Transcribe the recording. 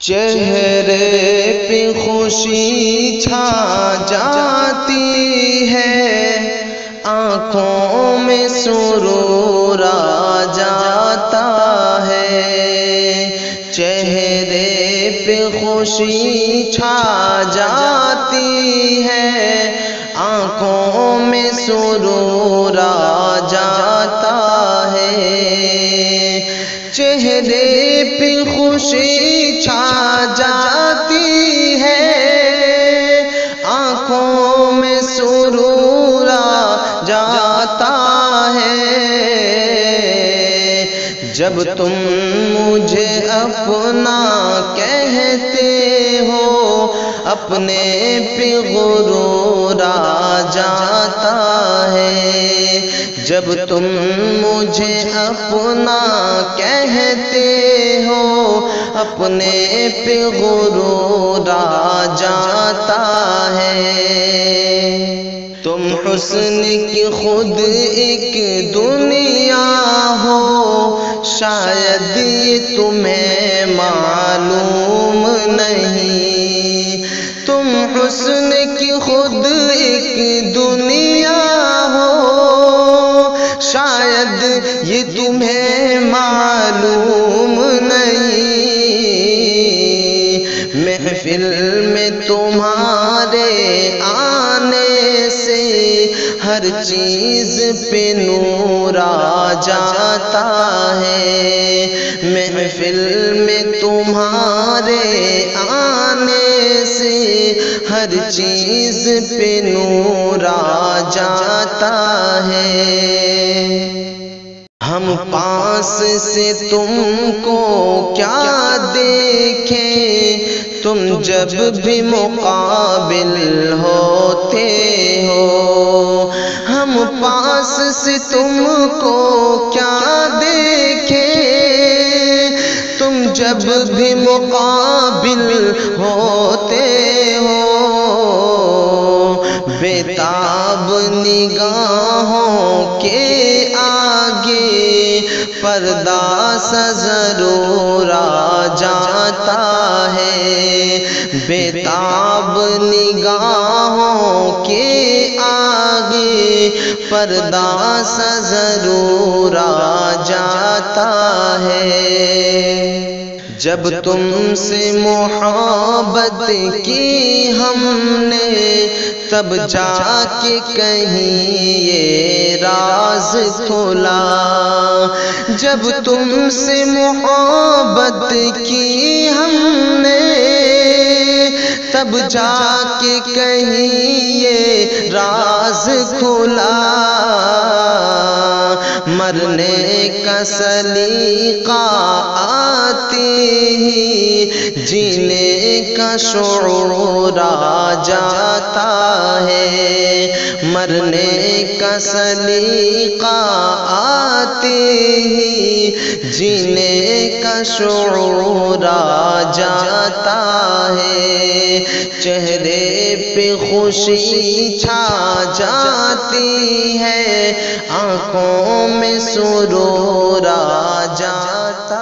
چہرے پہ خوشی چھا جاتی ہے، آنکھوں میں سرور آ جاتا ہے۔ چہرے پہ خوشی چھا جاتی ہے، آنکھوں میں سرور آ جاتا ہے۔ چہرے پہ خوشی چھا جاتی ہے، آنکھوں میں سرور آ جاتا ہے۔ جب تم مجھے اپنا کہتے ہو، اپنے پہ غرور آ جاتا ہے۔ جب تم مجھے اپنا کہتے ہو، اپنے پہ غرور آ جاتا ہے۔ تم حسن کی خود ایک دنیا ہو، شاید یہ تمہیں معلوم نہیں۔ تم حسن کی خود ایک دنیا ہو، شاید یہ تمہیں معلوم نہیں۔ محفل میں تمہارے آنے سے ہر چیز پہ نور آ جاتا ہے۔ محفل میں تمہارے آنے سے ہر چیز پہ نور آ جاتا ہے۔ ہم پاس سے تم کو کیا دیکھیں، تم جب بھی مقابل ہوتے ہو۔ ہم پاس سے تم کو کیا دیکھیں، تم جب بھی مقابل ہوتے ہو۔ بےتاب نگاہوں کے آگے پردہ سا ضرور آ جاتا ہے۔ بےتاب نگاہوں کے آگے پردہ سا ضرور آ جاتا ہے۔ جب تم سے محبت کی ہم نے، تب جا کے کہیں یہ راز کھلا۔ جب تم سے محبت کی ہم نے، تب جا کے کہیں یہ راز کھلا۔ مرنے کا سلیقہ آتے ہی جینے کا شعور آ جاتا ہے۔ مرنے کا سلیقہ آتے ہی جینے کا شعور آ جاتا ہے۔ چہرے پہ خوشی چھا جاتی ہے، آنکھوں میں سرور آ جاتا